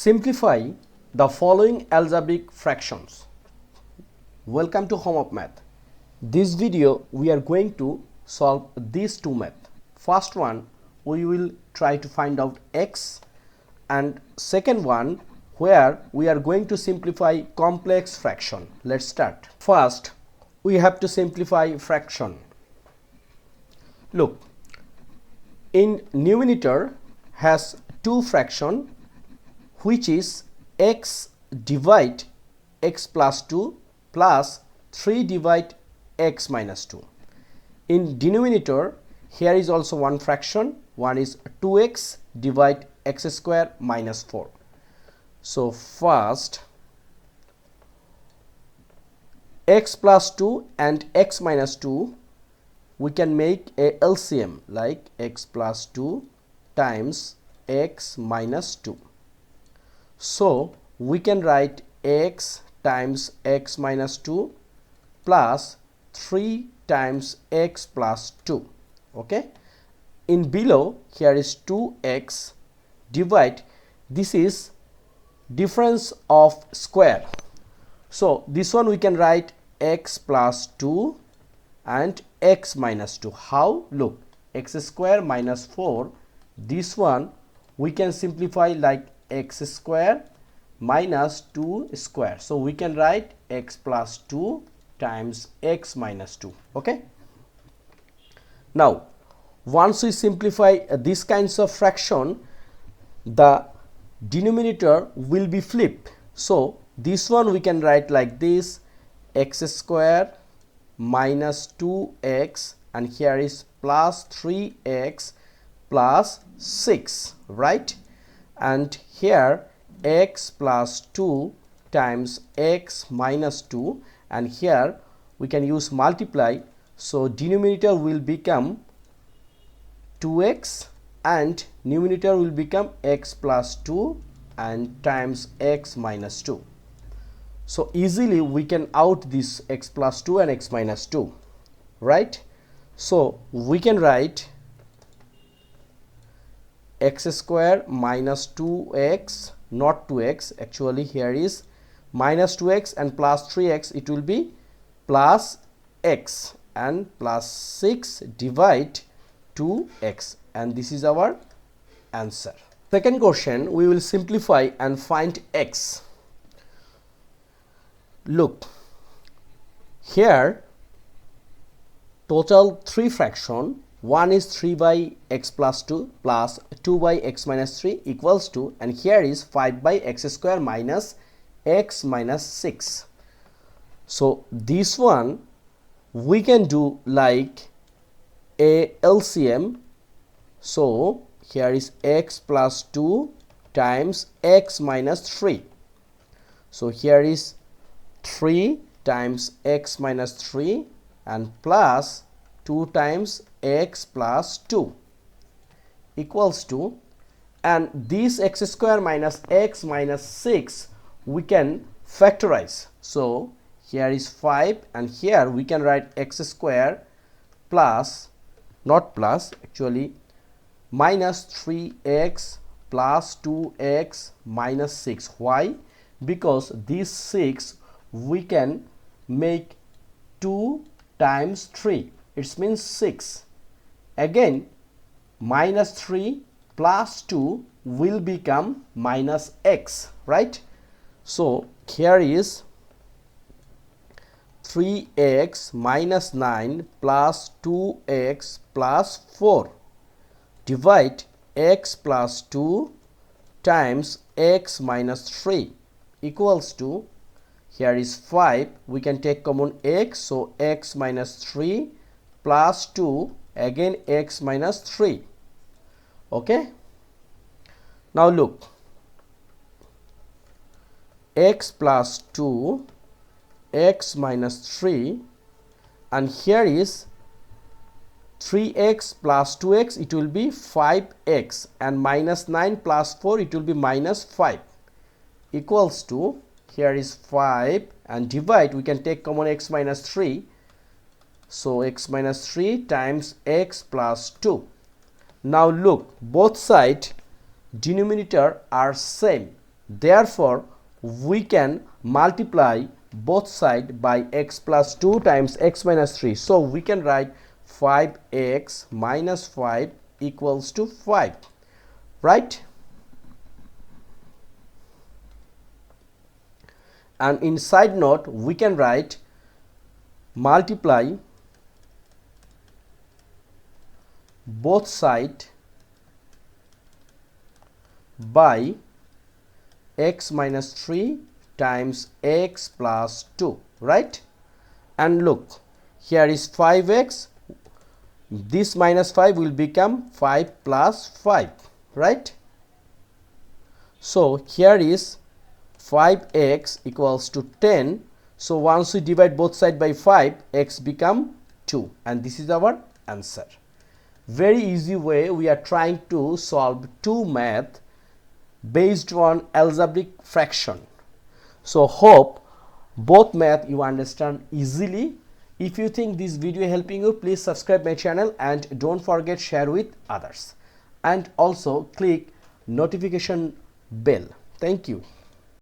Simplify the following algebraic fractions. Welcome to Home of Math. This video we are going to solve these two math. First one we will try to find out x, and second one where we are going to simplify complex fraction. Let's start. First we have to simplify fraction. Look, in numerator has two fraction, which is x divide x plus 2 plus 3 divide x minus 2. In denominator here is also one fraction, one is 2x divide x square minus 4. So first x plus 2 and x minus 2 we can make a LCM like x plus 2 times x minus 2. So we can write x times x minus 2 plus 3 times x plus 2. Okay, in below here is 2x divide, this is difference of square, so this one we can write x plus 2 and x minus 2. How? Look, x square minus 4, this one we can simplify like x square minus 2 square, so we can write x plus 2 times x minus 2. Okay, now once we simplify these kinds of fraction, the denominator will be flipped. So this one we can write like this, x square minus 2x, and here is plus 3x plus 6, right? And here x plus 2 times x minus 2, and here we can use multiply, so denominator will become 2x and numerator will become x plus 2 and times x minus 2. So easily we can out this x plus 2 and x minus 2, right? So we can write x square minus 2x, not 2x, actually here is minus 2x and plus 3x, it will be plus x and plus 6 divide 2x, and this is our answer. Second question, we will simplify and find x. Look, here total 3 fraction, one is 3 by x plus 2 plus 2 by x minus 3 equals to, and here is 5 by x square minus x minus 6. So this one we can do like a LCM, so here is x plus 2 times x minus 3. So here is 3 times x minus 3 and plus 2 times x plus 2 equals to, and this x square minus x minus 6 we can factorize. So here is 5 and here we can write x square plus, not plus, actually minus 3x plus 2x minus 6. Why? Because this 6 we can make 2 times 3, it means 6. Again minus 3 plus 2 will become minus x, right? So here is 3x minus 9 plus 2x plus 4 divide x plus 2 times x minus 3 equals to, here is 5, we can take common x, so x minus 3 plus 2, again x minus 3. Okay, now look, x plus 2 x minus 3, and here is 3x plus 2x, it will be 5x, and minus 9 plus 4, it will be minus 5 equals to, here is 5 and divide, we can take common x minus 3, so x minus 3 times x plus 2. Now look, both sides denominator are same, Therefore, we can multiply both sides by x plus 2 times x minus 3. So, we can write 5x minus 5 equals to 5, right? And in side note, we can write multiply both sides by x minus 3 times x plus 2, right? And look, here is 5x, this minus 5 will become 5 plus 5, right? So here is 5x equals to 10. So once we divide both sides by 5, x become 2, and this is our answer. Very easy way we are trying to solve 2 math based on algebraic fraction. So hope both math you understand easily. If you think this video helping you, please subscribe my channel and don't forget share with others, and also click notification bell. Thank you.